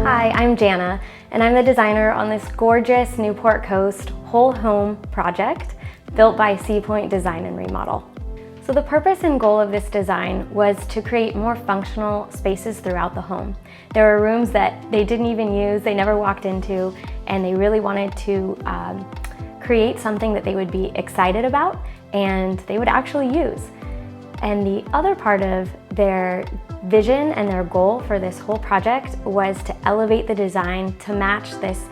Hi, I'm Jana, and I'm the designer on this gorgeous Newport Coast whole home project built by Pointe Design and Remodel. So the purpose and goal of this design was to create more functional spaces throughout the home. There were rooms that they didn't even use, they never walked into, and they really wanted to create something that they would be excited about and they would actually use. And the other part of their vision and their goal for this whole project was to elevate the design to match this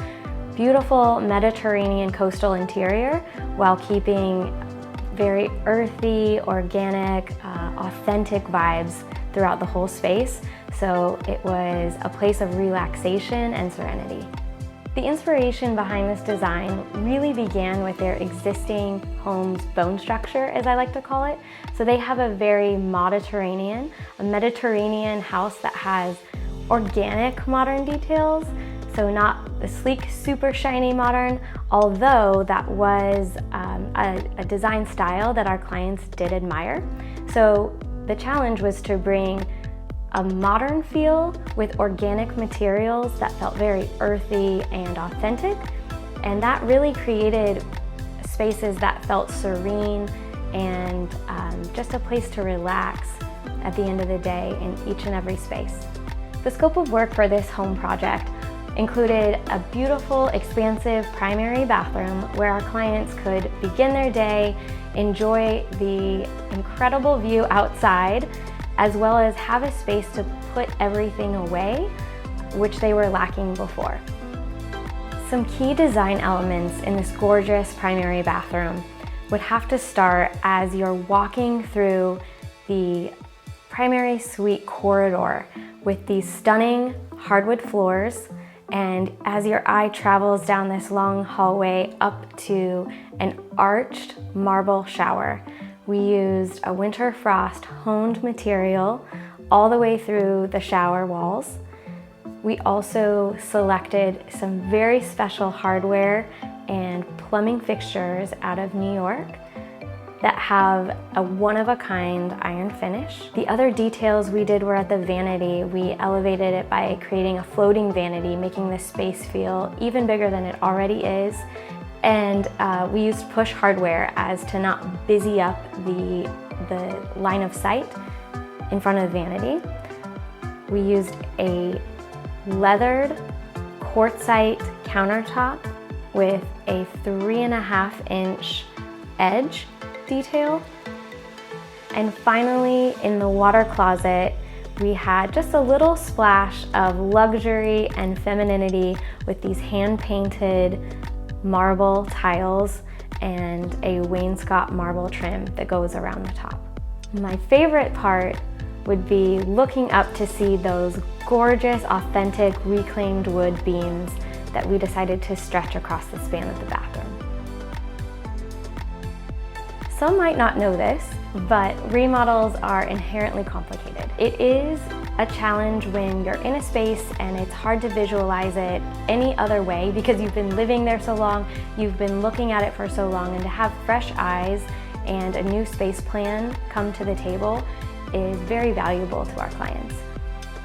beautiful Mediterranean coastal interior while keeping very earthy, organic, authentic vibes throughout the whole space. So it was a place of relaxation and serenity. The inspiration behind this design really began with their existing home's bone structure, as I like to call it. So they have a very Mediterranean house that has organic modern details. So not the sleek, super shiny modern, although that was a design style that our clients did admire. So the challenge was to bring a modern feel with organic materials that felt very earthy and authentic. And that really created spaces that felt serene and just a place to relax at the end of the day in each and every space. The scope of work for this home project included a beautiful, expansive primary bathroom where our clients could begin their day, enjoy the incredible view outside, as well as have a space to put everything away, which they were lacking before. Some key design elements in this gorgeous primary bathroom would have to start as you're walking through the primary suite corridor with these stunning hardwood floors, and as your eye travels down this long hallway up to an arched marble shower. We used a winter frost honed material all the way through the shower walls. We also selected some very special hardware and plumbing fixtures out of New York that have a one-of-a-kind iron finish. The other details we did were at the vanity. We elevated it by creating a floating vanity, making the space feel even bigger than it already is. And we used push hardware as to not busy up the line of sight in front of the vanity. We used a leathered quartzite countertop with a 3.5-inch edge detail. And finally, in the water closet, we had just a little splash of luxury and femininity with these hand-painted marble tiles and a wainscot marble trim that goes around the top. My favorite part would be looking up to see those gorgeous, authentic, reclaimed wood beams that we decided to stretch across the span of the bathroom. Some might not know this, but remodels are inherently complicated. It is a challenge when you're in a space and it's hard to visualize it any other way because you've been living there so long, you've been looking at it for so long, and to have fresh eyes and a new space plan come to the table is very valuable to our clients.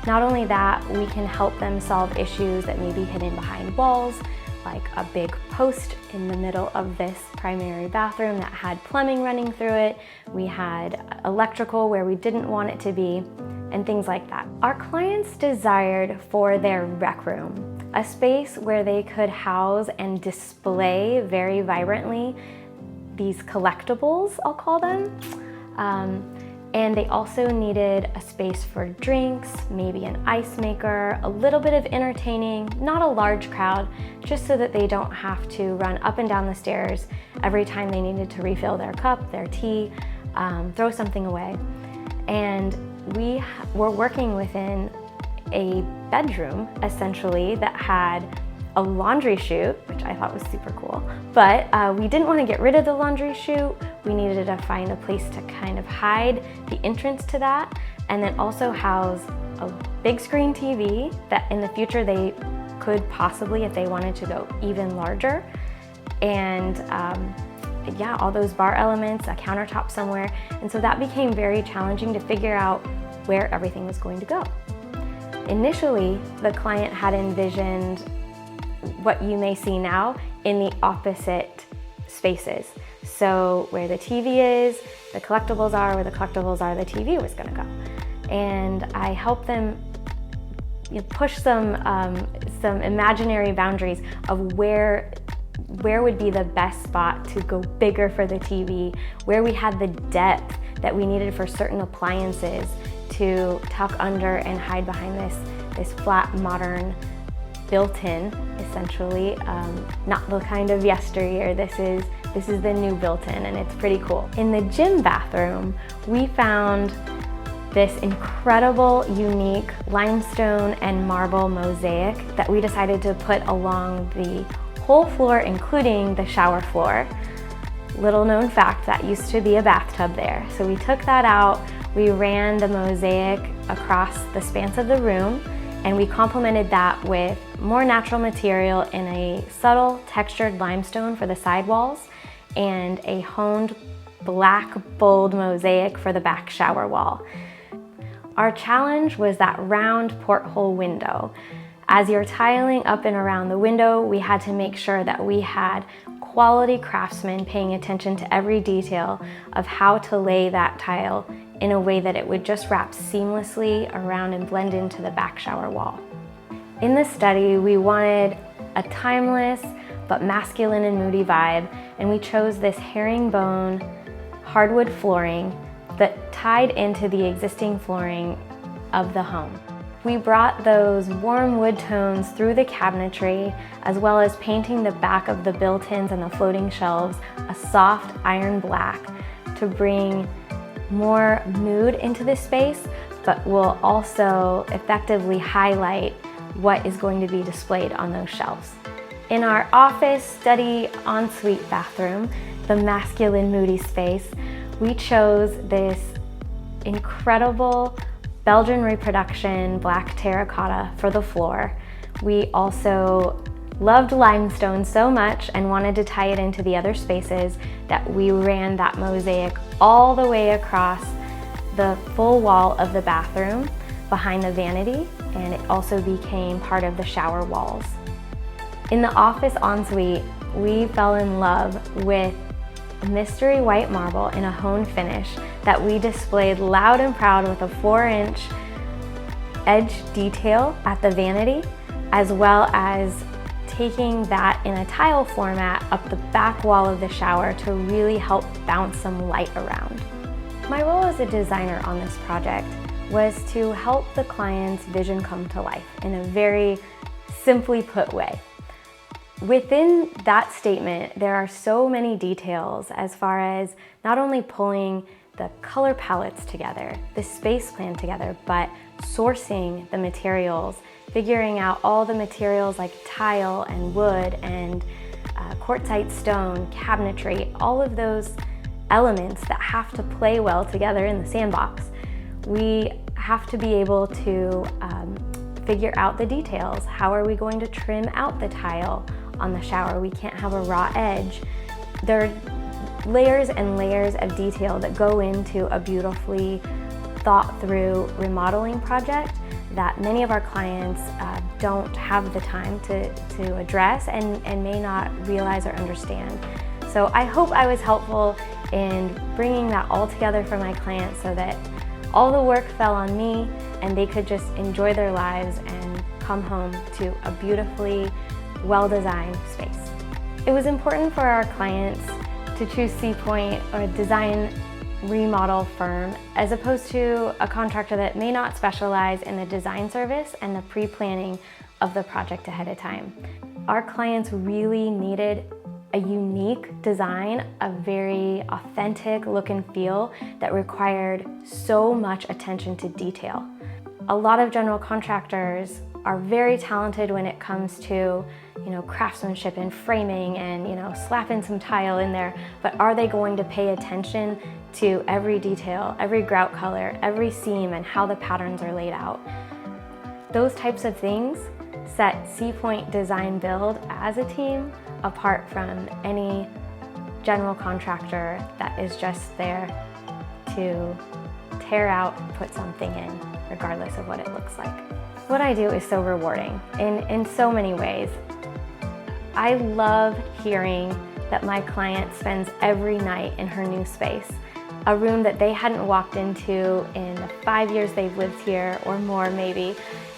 Not only that, we can help them solve issues that may be hidden behind walls, like a big post in the middle of this primary bathroom that had plumbing running through it. We had electrical where we didn't want it to be, and things like that. Our clients desired for their rec room a space where they could house and display very vibrantly these collectibles, I'll call them. And they also needed a space for drinks, maybe an ice maker, a little bit of entertaining, not a large crowd, just so that they don't have to run up and down the stairs every time they needed to refill their cup, their tea, throw something away. And we were working within a bedroom, essentially, that had a laundry chute, which I thought was super cool, but we didn't want to get rid of the laundry chute. We needed to find a place to kind of hide the entrance to that, and then also house a big screen TV that in the future they could possibly, if they wanted to go even larger. And yeah, all those bar elements, a countertop somewhere. And so that became very challenging to figure out where everything was going to go. Initially, the client had envisioned what you may see now in the opposite spaces. So where the TV is, the collectibles are, where the collectibles are, the TV was gonna go. And I helped them push some imaginary boundaries of where would be the best spot to go bigger for the TV, where we had the depth that we needed for certain appliances to tuck under and hide behind this flat, modern, built-in, essentially, not the kind of yesteryear. This is the new built-in, and it's pretty cool. In the gym bathroom, we found this incredible, unique limestone and marble mosaic that we decided to put along the whole floor, including the shower floor. Little known fact, that used to be a bathtub there. So we took that out, we ran the mosaic across the span of the room, and we complemented that with more natural material in a subtle textured limestone for the sidewalls and a honed black bold mosaic for the back shower wall. Our challenge was that round porthole window. As you're tiling up and around the window, we had to make sure that we had quality craftsmen paying attention to every detail of how to lay that tile in a way that it would just wrap seamlessly around and blend into the back shower wall. In the study, we wanted a timeless but masculine and moody vibe, and we chose this herringbone hardwood flooring that tied into the existing flooring of the home. We brought those warm wood tones through the cabinetry, as well as painting the back of the built-ins and the floating shelves a soft iron black to bring more mood into the space, but will also effectively highlight what is going to be displayed on those shelves. In our office, study, ensuite bathroom, the masculine moody space, we chose this incredible Belgian reproduction black terracotta for the floor. We also loved limestone so much and wanted to tie it into the other spaces that we ran that mosaic all the way across the full wall of the bathroom behind the vanity, and it also became part of the shower walls. In the office ensuite, we fell in love with mystery white marble in a honed finish that we displayed loud and proud with a 4-inch edge detail at the vanity, as well as taking that in a tile format up the back wall of the shower to really help bounce some light around. My role as a designer on this project was to help the client's vision come to life in a very simply put way. Within that statement, there are so many details as far as not only pulling the color palettes together, the space plan together, but sourcing the materials, figuring out all the materials like tile and wood and quartzite stone, cabinetry, all of those elements that have to play well together in the sandbox. We have to be able to figure out the details. How are we going to trim out the tile on the shower? We can't have a raw edge. There are layers and layers of detail that go into a beautifully thought through remodeling project that many of our clients don't have the time to address and may not realize or understand. So I hope I was helpful in bringing that all together for my clients so that all the work fell on me and they could just enjoy their lives and come home to a beautifully well-designed space. It was important for our clients to choose Pointe or a design remodel firm as opposed to a contractor that may not specialize in the design service and the pre-planning of the project ahead of time. Our clients really needed a unique design, a very authentic look and feel that required so much attention to detail. A lot of general contractors are very talented when it comes to, craftsmanship and framing and, slapping some tile in there, but are they going to pay attention to every detail, every grout color, every seam, and how the patterns are laid out? Those types of things set Pointe Design Build as a team apart from any general contractor that is just there to tear out and put something in, regardless of what it looks like. What I do is so rewarding in so many ways. I love hearing that my client spends every night in her new space, a room that they hadn't walked into in the 5 years they've lived here or more maybe,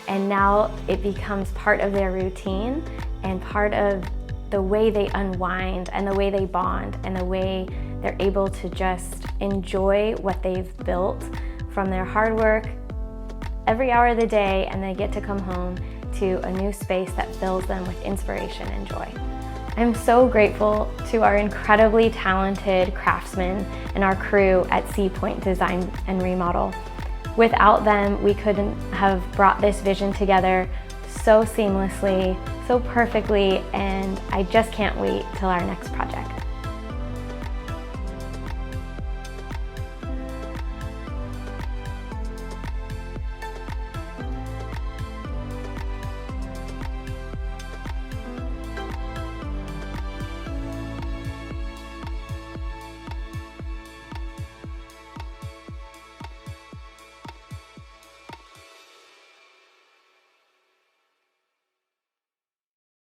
and now it becomes part of their routine and part of the way they unwind and the way they bond and the way they're able to just enjoy what they've built from their hard work every hour of the day, and they get to come home to a new space that fills them with inspiration and joy. I'm so grateful to our incredibly talented craftsmen and our crew at Pointe Design and Remodel. Without them, we couldn't have brought this vision together so seamlessly, so perfectly, and I just can't wait till our next project.